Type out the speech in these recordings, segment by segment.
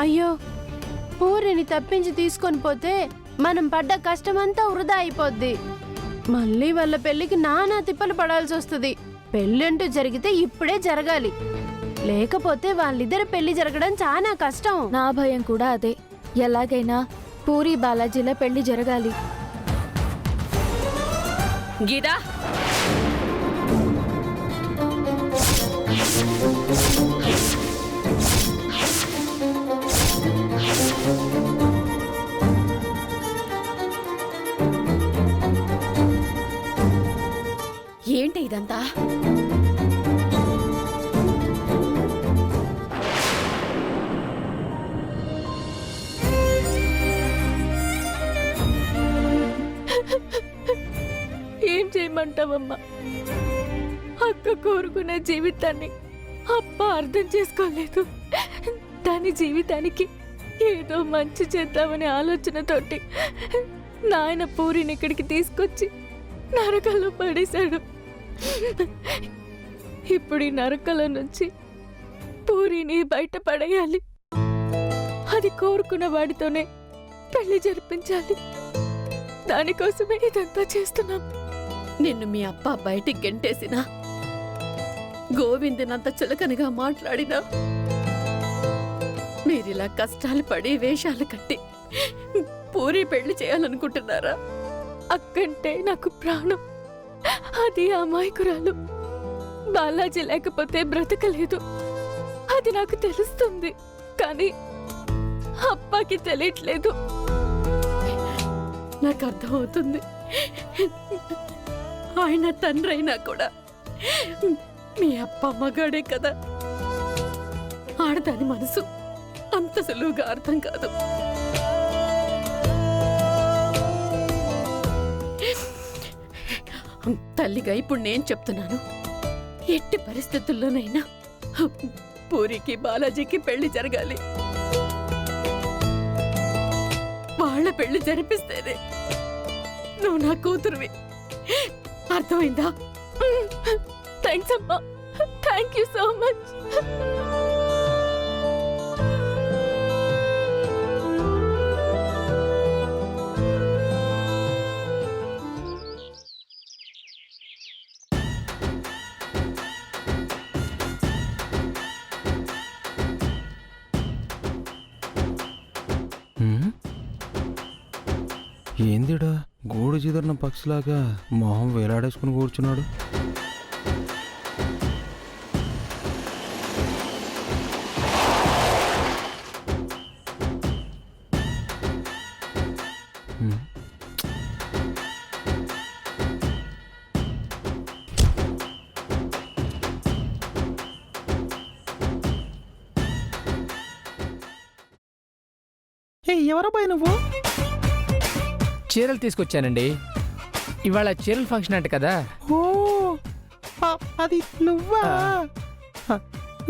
అయ్యో, పూరిని తప్పించి తీసుకొని పోతే మనం పడ్డ కష్టమంతా వృధా అయిపోద్ది. మళ్ళీ వాళ్ళ పెళ్లికి నానా తిప్పలు పడాల్సి వస్తుంది. పెళ్ళంటూ జరిగితే ఇప్పుడే జరగాలి, లేకపోతే వాళ్ళిద్దరి పెళ్లి జరగడం చాలా కష్టం. నా భయం కూడా అదే. ఎలాగైనా పూరి బాలాజీల పెళ్లి జరగాలి. గీదా, ఏంటి ఇదంతా? ఏం చేయమంటావమ్మా? అక్క కోరుకునే జీవితాన్ని అప్ప అర్థం చేసుకోలేదు. దాని జీవితానికి ఏదో మంచి చేద్దామనే ఆలోచనతోటి నాయన పూరిని ఇక్కడికి తీసుకొచ్చి నరకలో పడేశాడు. ఇప్పుడు ఈ నరకల నుంచి పూరిని బయట పడేయాలి. అది కోరుకున్న వాడితోనే పెళ్లి జరిపించాలి. దానికోసమే ఇదంతా చేస్తున్నాం. నిన్ను మీ అప్ప బయటికి గెంటేసినా, గోవిందనంత చులకనగా మాట్లాడినా, మీరిలా కష్టాలు పడి వేషాలు కట్టి పూరి పెళ్లి చేయాలనుకుంటున్నారా? అక్కంటే నాకు ప్రాణం. అది అమాయకురాలు. బాలాజీ లేకపోతే బ్రతకలేదు. అది నాకు తెలుస్తుంది, కానీ అప్పకి తెలియట్లేదు. నాకు అర్థమవుతుంది. ఆయన తండ్రి అయినా కూడా మీ అప్ప మగాడే కదా. ఆడదాని మనసు అంత సులువుగా అర్థం కాదు. తల్లిగా ఇప్పుడు నేను చెప్తున్నాను, ఎట్టి పరిస్థితుల్లోనైనా పూరికి బాలాజీకి పెళ్లి జరగాలి. వాళ్ళ పెళ్లి జరిపిస్తేనే నువ్వు నా కూతురువి. అర్థమైందా? థ్యాంక్స్ అమ్మా. Thank you so much. ఏందిడా గూడు చిదరిన పక్షిలాగా మొహం వేలాడేసుకుని కూర్చున్నాడు? ఎవరబ్బాయి నువ్వు? చీరలు తీసుకొచ్చానండి. ఇవాళ చీరల ఫంక్షన్ అంట కదా. ఓ, అది నువ్వా?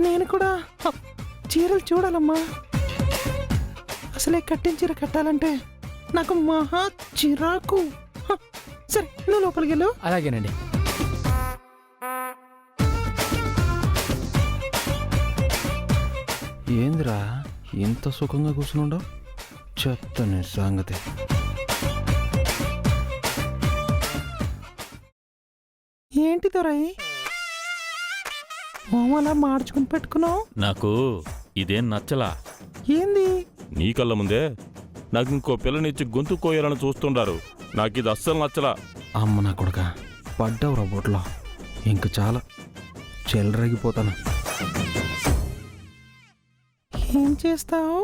నేను కూడా చీరలు చూడాలమ్మా. అసలే కట్టిన చీర కట్టాలంటే నాకు మహా చిరాకు. సరే, నువ్వు లోపలికి వెళ్ళు. అలాగేనండి. ఏందిరా ఇంత సుఖంగా కూర్చునుండవు? చెప్తాను సంగతి. ఏంటి దొరై అలా మార్చుకుని పెట్టుకున్నావు? నాకు ఇదేం నచ్చలా. ఏంది? నీ కళ్ళ ముందే నాకు ఇంకో పిల్లనిచ్చి గొంతు కోయాలని చూస్తుండారు. నాకు ఇది అస్సలు నచ్చలా. అమ్మ నా కొడుక, పడ్డావురా బొట్లో. ఇంక చాలా చెలరేగిపోతాను. ఏం చేస్తావు?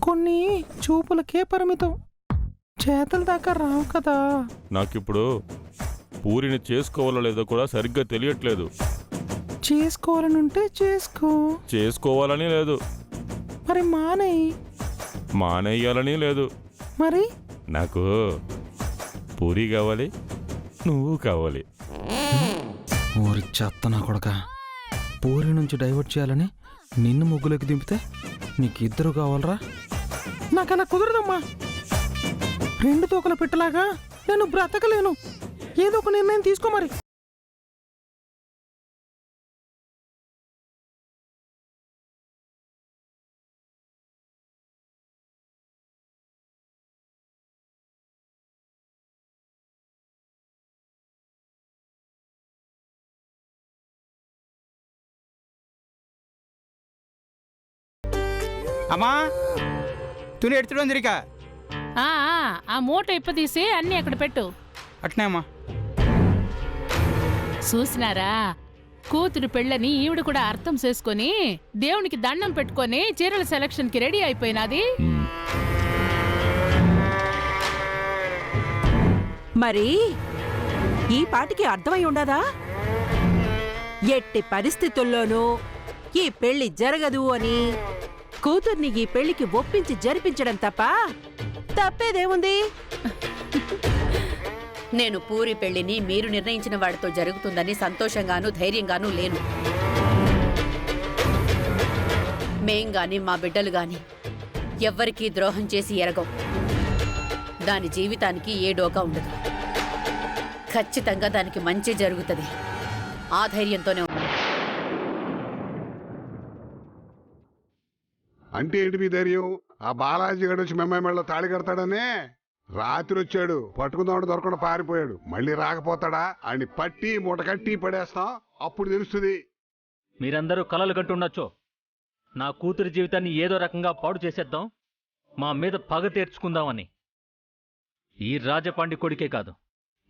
కొన్ని చూపులకే పరిమితం, చేతుల దాకా రావు కదా. నాకిప్పుడు పూరిని చేసుకోవాలో లేదో కూడా సరిగ్గా తెలియట్లేదు. చేసుకోవాలనుంటే చేసుకో. చేసుకోవాలని లేదు. మరి మానేయి. మానేయాలని లేదు. మరి నాకు పూరి కావాలి, నువ్వు కావాలి. ఊరి చెత్త నా కొడక, పూరి నుంచి డైవర్ట్ చేయాలని నిన్ను ముగ్గులోకి దింపితే నీకు ఇద్దరు కావాలరా? నాకు అలా కుదరదమ్మా. రెండు తోకల పెట్టలాగా నేను బ్రతకలేను. ఏదో ఒక నిర్ణయం తీసుకో మరి. అమ్మా తుని ఎడుతుడం తిరిగా ఆ మూట ఇప్పదీసి అన్నీ అక్కడ పెట్టు. అట్నే అమ్మా. చూసినారా, కూతురు పెళ్ళని ఈవిడ కూడా అర్థం చేసుకొని దేవునికి దండం పెట్టుకొని చీరల సెలక్షన్ కి రెడీ అయిపోయినది. మరి ఈ పాటికి అర్థమై ఉండదా? ఎట్టి పరిస్థితుల్లోనూ ఈ పెళ్లి జరగదు అని కూతుర్ని ఈ పెళ్లికి ఒప్పించి జరిపించడం తప్ప తప్పేదేముంది? నేను పూరి పెళ్లిని మీరు నిర్ణయించిన వాడితో జరుగుతుందని సంతోషంగానూ ధైర్యంగానూ లేను. మేం గాని మా బిడ్డలు గాని ఎవ్వరికీ ద్రోహం చేసి ఎరగం. దాని జీవితానికి ఏ డోకా ఉండదు. ఖచ్చితంగా దానికి మంచి జరుగుతుంది. ఆ ధైర్యంతోనే ఉన్నాను. అంటే ఏంటి మీ ధైర్యం? ఆ బాలాజీ గడు వచ్చి మెమ్మాయి మెళ్ళలో తాళి కడతాడనే రాత్రి వచ్చాడు, పట్టుకుందామంటే దొరకకుండా పారిపోయాడు. మళ్ళీ రాకపోతాడా? అని పట్టి మూట కట్టి పడేస్తాం, అప్పుడు తెలుస్తుంది. మీరందరూ కలలు కంటుండొచ్చు. నా కూతురి జీవితాన్ని ఏదో రకంగా పాడు చేసేద్దాం, మా మీద పగ తీర్చుకుందామని. ఈ రాజపాండి కొడుకే కాదు,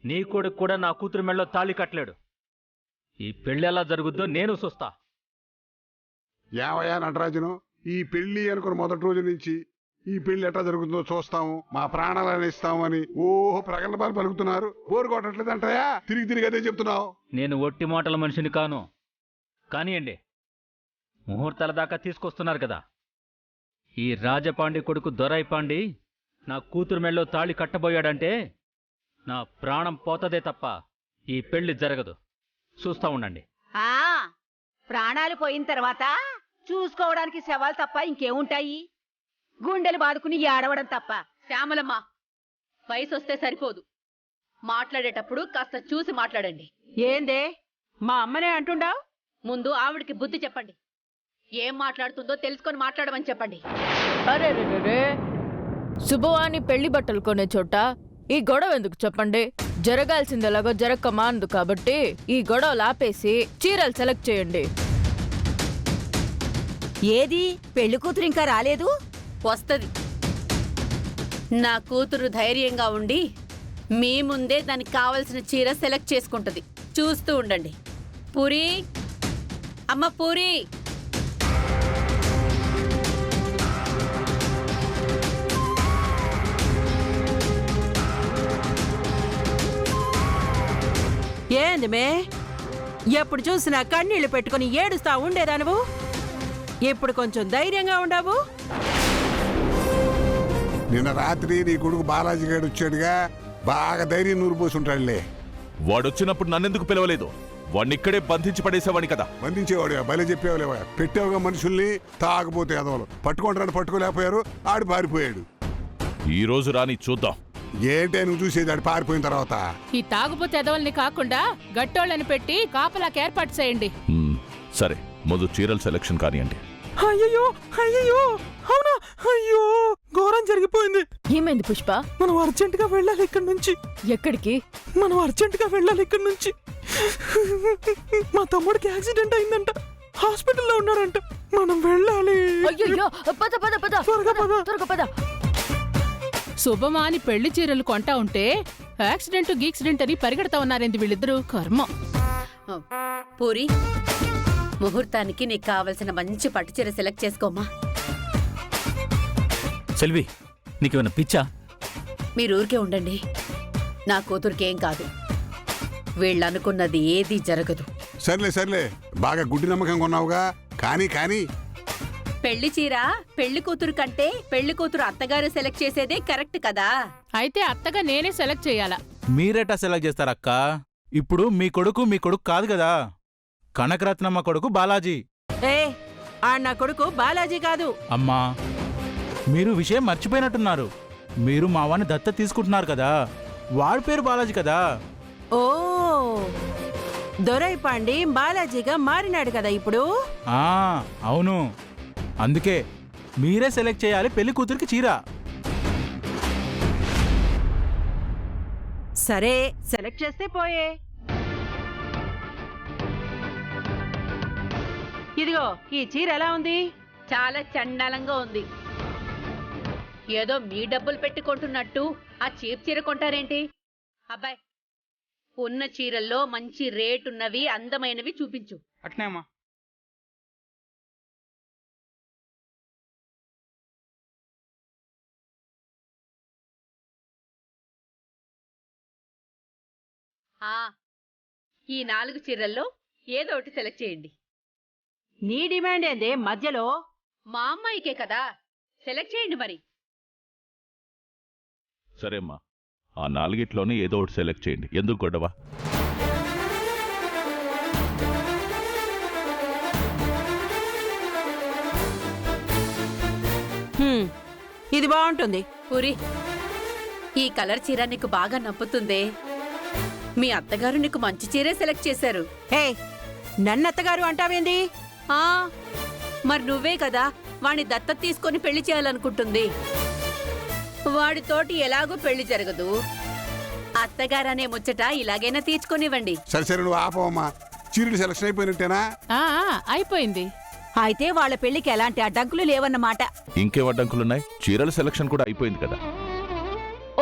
నీ కొడుకు కూడా నా కూతురి మెళ్ళలో తాళి కట్టలేడు. ఈ పెళ్ళి ఎలా జరుగుద్దో నేను చూస్తా. ఏమయ్యా నటరాజును, ఈ పెళ్లి అనుకున్న మొదటి రోజు నుంచి ఈ పెళ్లి ఎట్లా జరుగుతుందో చూస్తాము, మా ప్రాణాలను ఇస్తామని ఓహో ప్రగల్భాలు పలుకుతున్నారు. బోరు కొట్టట్లేదంటాయా? తిరిగి తిరిగి అదే చెప్తున్నావు. నేను ఒట్టి మాటల మనిషిని కాను. కానియండి, ముహూర్తాల దాకా తీసుకొస్తున్నారు కదా. ఈ రాజపాండి కొడుకు దొరైపాండి నా కూతురు మెళ్ళో తాళి కట్టబోయాడంటే నా ప్రాణం పోతదే తప్ప ఈ పెళ్లి జరగదు. చూస్తా ఉండండి. ప్రాణాలు పోయిన తర్వాత చూసుకోవడానికి శవాలు తప్ప ఇంకేముంటాయి? గుండెలు బాదుకుని ఏడవడం తప్ప. శ్యామలమ్మ, వయసు వస్తే సరిపోదు. మాట్లాడేటప్పుడు కాస్త చూసి మాట్లాడండి. ఏందే మా అమ్మనే అంటుండావు? ముందు ఆవిడికి బుద్ధి చెప్పండి. ఏం మాట్లాడుతుందో తెలుసుకొని మాట్లాడమని చెప్పండి. అరే శుభవాణి పెళ్లి బట్టలు కొనే చోట ఈ గొడవ ఎందుకు చెప్పండి? జరగాల్సిందేలాగో జరక్క మాందు కాబట్టి ఈ గొడవలు ఆపేసి చీరలు సెలెక్ట్ చేయండి. ఏది పెళ్లి కూతురు ఇంకా రాలేదు? వస్తది. నా కూతురు ధైర్యంగా ఉండి మీ ముందే దానికి కావలసిన చీర సెలెక్ట్ చేసుకుంటది. చూస్తూ ఉండండి. పూరి, అమ్మ పూరి, ఏంది మే ఎప్పుడు చూసినా కన్నీళ్లు పెట్టుకుని ఏడుస్తా ఉండేదా నువ్వు? ఇప్పుడు కొంచెం ధైర్యంగా ఉండవు? నిన్న రాత్రి నీ కొడుకు బాలాజీ గడు వచ్చాడుగా, బాగా ధైర్యం నూరిపోసి ఉంటాడులే. వాడొచ్చినప్పుడు నన్నెందుకు పిలవలేదు? వాడిని ఇక్కడే బంధించి పడేసేవాడిని కదా. బంధించేవాడు భలే చెప్పేవాళ్ళేవా. పెట్టావుగా మనుషుల్ని, తాగపోతే ఎదవలు పట్టుకుంటారని పట్టుకోలేకపోయారు, ఆడు పారిపోయాడు. ఈ రోజు రాని చూద్దాం. ఏంటే నువ్వు చూసేది ఆడు పారిపోయిన తర్వాత? ఈ తాగుబోతే ఎదవల్ని కాకుండా గట్టోళ్ళని పెట్టి కాపలాకి ఏర్పాటు చేయండి. సరే, ముందు చీరల సెలక్షన్ కానివ్వండి. అయ్యయ్యో అయ్యయ్యో, అవునా? అయ్యో, ఘోరం జరిగిపోయింది. ఏమైంది పుష్ప? మనం అర్జెంటుగా వెళ్ళాలి ఇక్కడి నుంచి. ఎక్కడికి? మనం అర్జెంటుగా వెళ్ళాలి ఇక్కడి నుంచి. మా తమ్ముడికి యాక్సిడెంట్ అయిందంట, హాస్పిటల్లో ఉన్నాడంట. మనం వెళ్ళాలి. అయ్యయ్యో, పద పద పద, త్వరగా పద. శుభమాని పెళ్లి చీరలు కొంటా ఉంటే యాక్సిడెంట్ గీక్సిడెంట్ అని పరిగెడతా ఉన్నారేంది వీళ్ళిద్దరూ? కర్మ. పూరి, ముహూర్తానికి నీకు కావలసిన మంచి పట్టు చీర సెలెక్ట్ చేసుకోమ్మా. సెల్వి, నీకేమైనా పిచ్చా? మీరు ఊరికే ఉండండి. నా కూతురికేం కాదు. వీళ్ళనుకున్నది ఏదీ జరగదు. సర్లే సర్లే, బాగా గుడ్డి నమ్మకంగా ఉన్నావుగా. కానీ పెళ్లి చీర పెళ్లి కూతురు కంటే పెళ్లి కూతురు అత్తగారు సెలెక్ట్ చేసేదే కరెక్ట్ కదా. అయితే అత్తగా నేనే సెలెక్ట్ చేయాలా? మీరేటా సెలెక్ట్ చేస్తారక్క? ఇప్పుడు మీ కొడుకు కాదు కదా, కనకరత్నమ్మ కొడుకు బాలాజీ. నా కొడుకు బాలాజీ కాదు. అమ్మా, మీరు విషయం మర్చిపోయినట్టున్నారు. మీరు మావాన్ని దత్త తీసుకుంటున్నారు కదా, వాడి పేరు బాలాజీ కదా. ఓ, దొరైపాండి బాలాజీగా మారినాడు కదా ఇప్పుడు. అవును, అందుకే మీరే సెలెక్ట్ చేయాలి పెళ్లి కూతురికి చీర. సరే, సెలెక్ట్ చేస్తే పోయే. ఇదిగో ఈ చీర ఎలా ఉంది? చాలా చండాలంగా ఉంది. ఏదో మీ డబ్బులు పెట్టుకుంటున్నట్టు ఆ చీప్ చీర కొంటారేంటి? అబ్బాయ్, ఉన్న చీరల్లో మంచి రేటున్నవి, అందమైనవి చూపించు. అట్నే అమ్మా. ఈ 4 చీరల్లో ఏదో ఒకటి సెలెక్ట్ చేయండి. నీ డిమాండ్ ఏందే మధ్యలో? మా అమ్మాయికే కదా, సెలెక్ట్ చేయండి మరి. సరేమ్మా, ఆ 4గిట్లోనే ఏదో ఒకటి సెలెక్ట్ చేయండి. ఎందుకు గొడవ? ఇది బాగుంటుంది. పూరి, ఈ కలర్ చీర నీకు బాగా నప్పుతుందే. మీ అత్తగారు నీకు మంచి చీరే సెలెక్ట్ చేశారు. హే, నన్నత్తగారు అంటావేంది? మరి నువ్వే కదా వాణ్ణి దత్తత తీసుకొని పెళ్లి చేయాలనుకుంటుంది. వాడితోటి ఎలాగో పెళ్లి జరగదు. అత్తగారనే ముచ్చట ఇలాగైనా తీర్చుకొనివ్వండి. సరే సరే, నువ్వు ఆపవమ్మా. చీరలు సెలక్షన్ అయిపోయినట్టేనా? అయిపోయింది. అయితే వాళ్ళ పెళ్లికి ఎలాంటి అడ్డంకులు లేవన్నమాట. ఇంకేం అడ్డంకులున్నాయి? చీరల సెలక్షన్ కూడా అయిపోయింది కదా.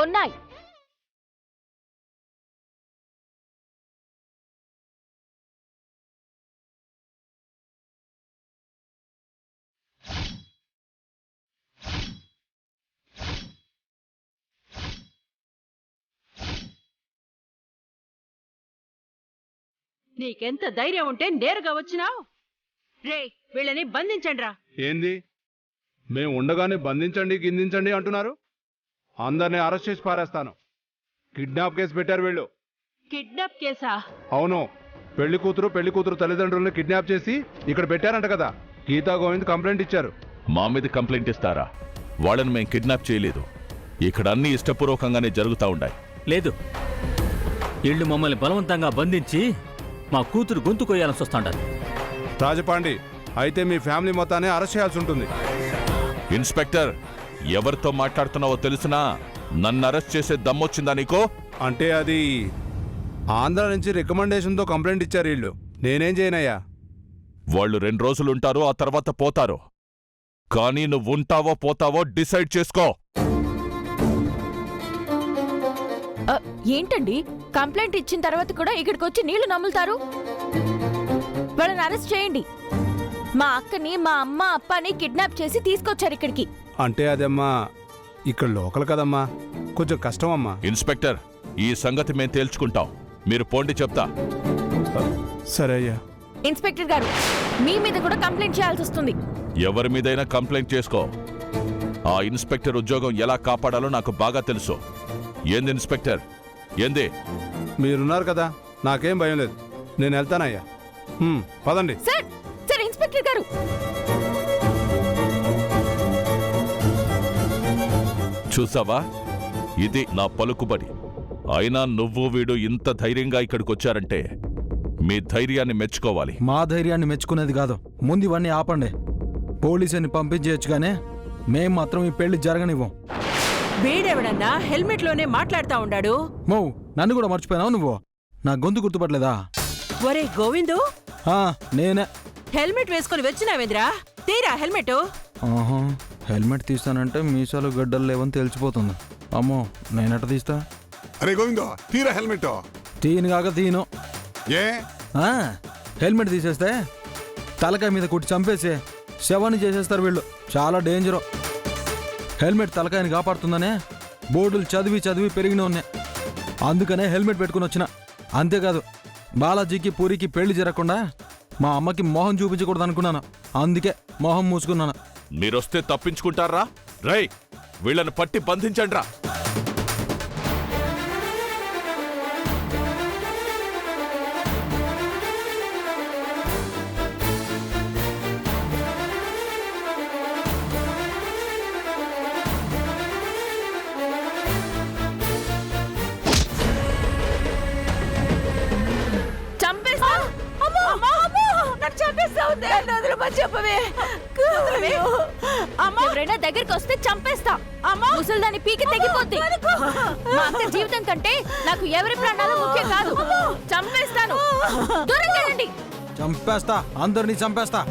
ఉన్నాయి. నీకెంత ధైర్యం ఉంటే నేరుగా వచ్చినావు? రే, వీళ్ళని బంధించండి రా. ఏంది? మేము ఉండగానే బంధించండి గిందించండి అంటున్నారు? అందరినీ అరెస్ట్ చేసి పారేస్తాను. కిడ్నాప్ కేసు పెట్టారు వీళ్ళు. కిడ్నాప్ కేసా? అవును, పెళ్లి కూతురు తల్లిదండ్రులను కిడ్నాప్ చేసి ఇక్కడ పెట్టారంట కదా. గీతా గోవింద్ కంప్లైంట్ ఇచ్చారు. మా మీద కంప్లైంట్ ఇస్తారా? వాళ్ళని మేము కిడ్నాప్ చేయలేదు. ఇక్కడ అన్ని ఇష్టపూర్వకంగానే జరుగుతూ ఉన్నాయి. లేదు, వీళ్ళు మమ్మల్ని బలవంతంగా బంధించి మా కూతురు గొంతు కొయ్యాలని చూస్తాంటారు. రాజపాండి, అయితే మీ ఫ్యామిలీ మొత్తాన్ని అరెస్ట్ చేయాల్సి ఉంటుంది. ఇన్స్పెక్టర్, ఎవరితో మాట్లాడుతున్నావో తెలుసునా? నన్ను అరెస్ట్ చేసే దమ్మొచ్చిందా నీకో? అంటే అది ఆంధ్ర నుంచి రికమెండేషన్తో కంప్లైంట్ ఇచ్చారు వీళ్ళు. నేనేం చేయనయ్యా? వాళ్ళు 2 రోజులుంటారు, ఆ తర్వాత పోతారు. కానీ నువ్వు ఉంటావో పోతావో డిసైడ్ చేసుకో. ఏంటండి, కంప్లైంట్ ఇచ్చిన తర్వాత కూడా ఇక్కడికి వచ్చి నీళ్లు నమ్ములుతారు? వాళ్ళని అరెస్ట్ చేయండి. మా అక్కని, మా అమ్మ అప్పని కిడ్నాప్ చేసి తీసుకొచ్చారు ఇక్కడికి. అంటే అదమ్మా ఇక్కడ లోకల్ కదమ్మా, కొంచెం కష్టమమ్మా. ఇన్స్పెక్టర్, ఈ సంగతి మేం తేల్చుకుంటాం. మీరు పోండి చెప్తా. సరే అయ్యా. ఇన్స్పెక్టర్ గారు, మీ మీద కూడా కంప్లైంట్ చేయాల్సి వస్తుంది. ఎవరి మీదైనా కంప్లైంట్ చేసుకో. ఆ ఇన్స్పెక్టర్ ఉద్యోగం ఎలా కాపాడాలో నాకు బాగా తెలుసు. ఏంది ఇన్స్పెక్టర్, ఏంది? మీరున్నారు కదా, నాకేం భయం లేదు. నేను వెళ్తానయ్యా. పదండి. సార్, సార్, ఇన్స్పెక్టర్ గారు. చూసావా, ఇది నా పలుకుబడి. అయినా నువ్వు వీడు ఇంత ధైర్యంగా ఇక్కడికొచ్చారంటే మీ ధైర్యాన్ని మెచ్చుకోవాలి. మా ధైర్యాన్ని మెచ్చుకునేది కాదు, ముందు ఇవన్నీ ఆపండి. పోలీసుని పంపించేయచ్చుగానే మేం మాత్రం ఈ పెళ్లి జరగనివ్వం. వీడెవడన్నా హెల్మెట్ లోనే మాట్లాడుతా ఉండాడు. మో, నన్ను కూడా మర్చిపోయినావు నువ్వు? నా గొంతు గుర్తుపట్టలేదా? ఒరే గోవిందు, నేనే. హెల్మెట్ వేసుకుని వచ్చినావేంద్రా? తీరా హెల్మెట్. హెల్మెట్ తీస్తానంటే మీసాలు గడ్డలు లేవని తెలిసిపోతుంది. అమ్మో, నేనెట తీస్తా? అరే గోవిందో, తీరా హెల్మెట్. తీను కాక తీను. ఏ హెల్మెట్ తీసేస్తే తలకాయ మీద కొట్టి చంపేసి శవాన్ని చేసేస్తారు వీళ్ళు. చాలా డేంజరు. హెల్మెట్ తలకాయని కాపాడుతుందనే బోర్డులు చదివి చదివి పెరిగిన ఉన్నాయి. అందుకనే హెల్మెట్ పెట్టుకుని వచ్చిన. అంతేకాదు, బాలాజీకి పూరికి పెళ్లి జరగకుండా మా అమ్మకి మొహం చూపించకూడదు అనుకున్నాను. అందుకే మొహం మూసుకున్నాను. మీరొస్తే తప్పించుకుంటారా? రై, వీళ్ళని పట్టి బంధించండి రా. ఎవరైనా దగ్గరికి వస్తే చంపేస్తా. ముసల్దాన్ని పీకి తెగిపోద్ది. మా అక్క జీవితం కంటే నాకు ఎవరి ప్రాణాలు ముఖ్యం కాదు. చంపేస్తాను. దూరంగా రండి. చంపేస్తా, అందరినీ చంపేస్తా.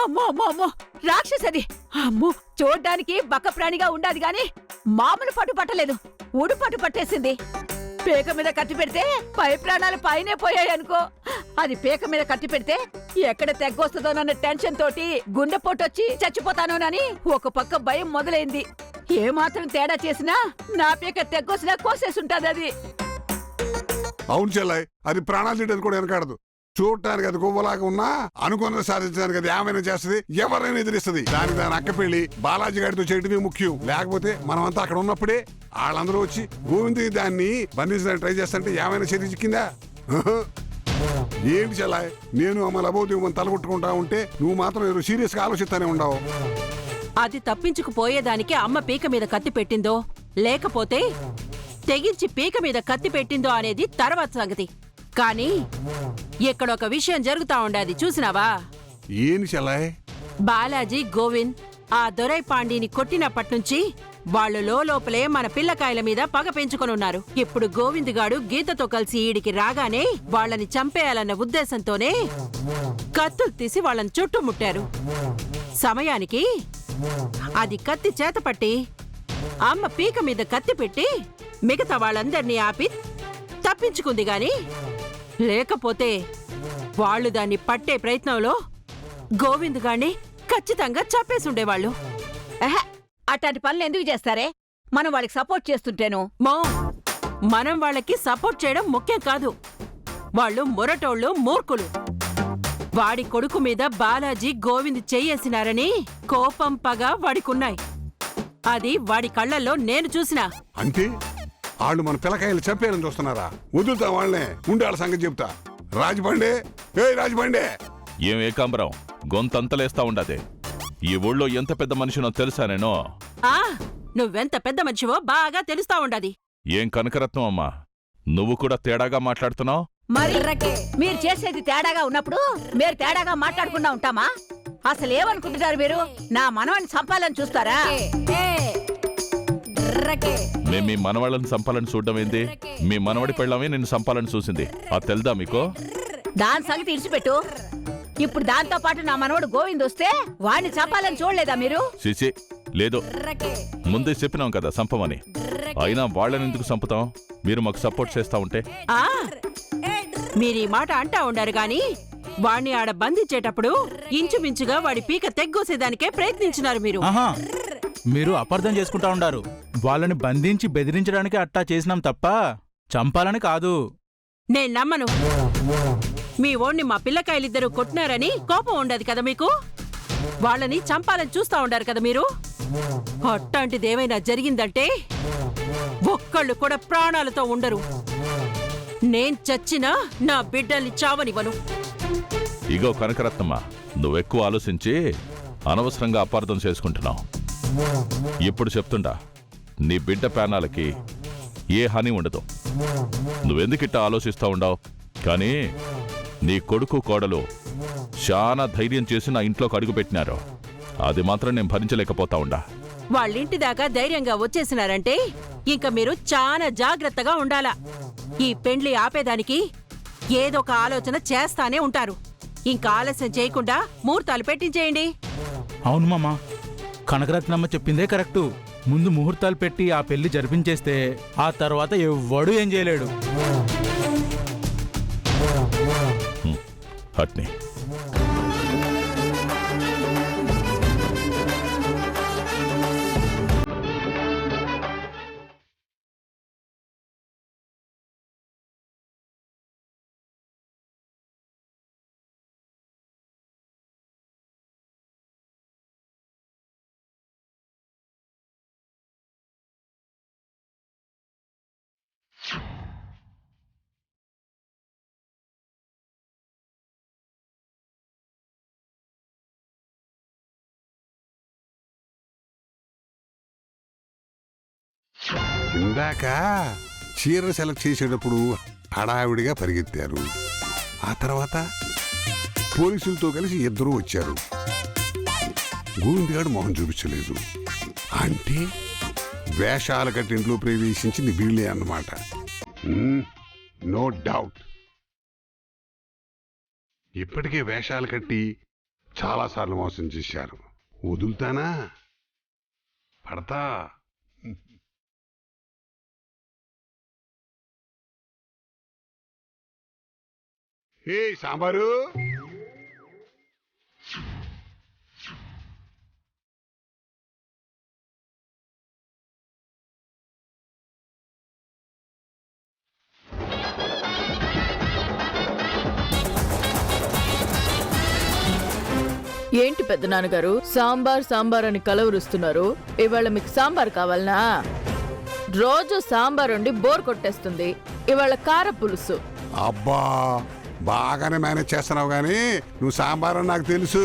అమ్మో అమ్మో అమ్మో రాక్షసది. అమ్మో చూడ్డానికి బక్క ప్రాణిగా ఉండాది గాని మామూలు పట్టు పట్టలేదు, ఉడు పట్టు పట్టేసింది. పేక మీద కత్తి పెడితే పై ప్రాణాలు పైనే పోయాయనుకో. అది పేక మీద కత్తి పెడితే ఎక్కడ తెగ్గొస్తుందోనన్న టెన్షన్ తోటి గుండెపోటొచ్చి చచ్చిపోతానోనని ఒక పక్క భయం మొదలైంది. ఏమాత్రం తేడా చేసినా నా పేక తెగ్గొసినా కోసేసుంటాది అది. అవును చెల్లాయి, అది ప్రాణాలు తీయడానికి కూడా వెనకాడదు. చూడటానికి అది గువ్వలాగా ఉన్నా అనుకున్నది సాధించడానికి అది ఏమైనా చేస్తుంది, ఎవరైనా ఎదిరిస్తుంది. దాని అక్క పెళ్లి బాలాజీ గారితో చేయడమే ముఖ్యం. లేకపోతే మనమంతా అక్కడ ఉన్నప్పుడే వాళ్ళందరూ వచ్చి గోవింది దాన్ని బంధించడానికి ట్రై చేస్తుంటే ఏమైనా చర్య చిక్కిందా? ఏంటి చెల్లాయి, నేను అమ్మ లబోదీవని తలగొట్టుకుంటా ఉంటే నువ్వు మాత్రం ఏదో సీరియస్ గా ఆలోచిస్తానే ఉండవు. అది తప్పించుకుపోయేదానికి అమ్మ పీక మీద కత్తి పెట్టిందో లేకపోతే తెగించి పీక మీద కత్తి పెట్టిందో అనేది తర్వాత సంగతి. కానీ ఇక్కడ ఒక విషయం జరుగుతా ఉండాది, చూసినావా? ఏంటి చెల్లాయి? బాలాజీ గోవింద్ ఆ దొరై పాండీని కొట్టినప్పట్నుంచి వాళ్ళు లోపలే మన పిల్లకాయల మీద పగ పెంచుకొనున్నారు. ఇప్పుడు గోవింద్ గాడు గీతతో కలిసి ఈడికి రాగానే వాళ్ళని చంపేయాలన్న ఉద్దేశంతోనే కత్తులు తీసి వాళ్ళని చుట్టుముట్టారు. సమయానికి అది కత్తి చేతపట్టి అమ్మ పీక మీద కత్తి పెట్టి మిగతా వాళ్ళందర్నీ ఆపి తప్పించుకుంది గాని లేకపోతే వాళ్ళు దాన్ని పట్టే ప్రయత్నంలో గోవింద్ గాన్ని ఖచ్చితంగా చంపేసుండేవాళ్ళు. అట్లాంటి పనులు ఎందుకు చేస్తారే? మనం వాళ్ళకి సపోర్ట్ చేస్తుంటేను. మనం వాళ్ళకి సపోర్ట్ చేయడం ముఖ్యం కాదు. వాళ్ళు మొరటోళ్ళు, మూర్ఖులు. వాడి కొడుకు మీద బాలాజీ గోవింద్ చెయ్యేసినారని కోపం పగ వాడికున్నాయి. అది వాడి కళ్ళల్లో నేను చూసినా. అంటే వాళ్ళు మన పిల్లకాయలు చంపేయాలని చూస్తున్నారా? వదులుతా వాళ్ళనే, ఉండే వాళ్ళ సంగతి చెప్తా. రాజబండే, ఏ రాజబండే! ఏం ఏకాంబరం గొంతంతలేస్తా ఉండదే. ఈ ఊళ్ళో ఎంత పెద్ద మనిషినో తెలుసా నేను? నువ్వెంత పెద్ద మనిషివో బాగా తెలుస్తా ఉండది. ఏం కనకరత్నం అమ్మా, నువ్వు కూడా తేడాగా మాట్లాడుతున్నావు? మరి మీరు చేసేది తేడాగా ఉన్నప్పుడు మీరు తేడాగా మాట్లాడకుండా ఉంటామా? అసలు ఏమనుకుంటున్నారు మీరు? నా మనవని చంపాలని చూస్తారా? మేము మీ మనవాళ్ళని చంపాలని చూడడం ఏంది? మీ మనవడి పెళ్ళమే నిన్ను చంపాలని చూసింది, అది తెలుదా మీకు? దాని సంగతి ఇడిచిపెట్టు. ఇప్పుడు దాంతో పాటు నా మనవడు గోవింద్ వస్తే వాడిని చంపాలని చూడలేదా మీరు? సిసి లేదు, ముందే చెప్పినాం కదా చంపమని. అయినా వాళ్ళని ఎందుకు చంపుతాం? మీరు మాకు సపోర్ట్ చేస్తా ఉంటే. మీరీ మాట అంటా ఉండారు గాని వాణ్ణి ఆడ బంధించేటప్పుడు ఇంచుమించుగా వాడి పీక తెగ్గోసేదానికే ప్రయత్నించినారు మీరు. మీరు అపార్థం చేసుకుంటా ఉండారు. వాళ్ళని బంధించి బెదిరించడానికి అట్టా చేసినాం తప్ప చంపాలని కాదు. నేను నమ్మను. మీ ఓణ్ణి మా పిల్లకాయలిద్దరూ కొట్టినారని కోపం ఉండదు కదా మీకు? వాళ్ళని చంపాలని చూస్తా ఉండారు కదా మీరు? అట్టాంటిదేమైనా జరిగిందంటే ఒక్కళ్ళు కూడా ప్రాణాలతో ఉండరు. నేను చచ్చినా నా బిడ్డల్ని చావనివ్వను. ఇగో కనకరత్నమ్మ, నువ్వెక్కువ ఆలోచించి అనవసరంగా అపార్థం చేసుకుంటున్నావు. ఇప్పుడు చెప్తుండా, నీ బిడ్డ ప్రాణాలకి ఏ హాని ఉండదు. నువ్వెందుకిట్టా ఆలోచిస్తా ఉండవు? కానీ నీ కొడుకు కోడలు చాలా ధైర్యం చేసి నా ఇంట్లోకి అడుగుపెట్టినారు. అది మాత్రం నేను భరించలేకపోతా ఉండా. వాళ్ళింటి దాకా ధైర్యంగా వచ్చేసినారంటే ఇంక మీరు చాలా జాగ్రత్తగా ఉండాలా. ఈ పెండ్లి ఆపేదానికి ఏదో ఒక ఆలోచన చేస్తానే ఉంటారు. ఇంకా ఆలస్యం చేయకుండా ముహూర్తాలు పెట్టించేయండి. అవును మామ, కనకరత్నమ్మ చెప్పిందే కరెక్టు. ముందు ముహూర్తాలు పెట్టి ఆ పెళ్లి జరిపించేస్తే ఆ తర్వాత ఎవ్వడూ ఏం చేయలేడు. అట్నే ఇందాక చీర సెలెక్ట్ చేసేటప్పుడు హడావిడిగా పరిగెత్తారు. ఆ తర్వాత పోలీసులతో కలిసి ఇద్దరూ వచ్చారు. గోవిందగాడు మొహం చూపించలేదు. అంటే వేషాల కట్టింట్లో ప్రవేశించింది వీళ్ళే అన్నమాట. No doubt. ఇప్పటికే వేషాలు కట్టి చాలాసార్లు మోసం చేశారు. వదులుతానా? పడతా. ఏ సాంబారు, ఏంటి పెద్ద నాన్నగారు సాంబార్ సాంబార్ అని కలవరుస్తున్నారు? ఇవాళ మీకు సాంబార్ కావాలనా? రోజు సాంబార్ వండి బోర్ కొట్టేస్తుంది. ఇవాళ కార పులుసు. అబ్బా బాగానే మేనేజ్ చేస్తున్నావు గానీ నువ్వు సాంబార్ అని నాకు తెలుసు.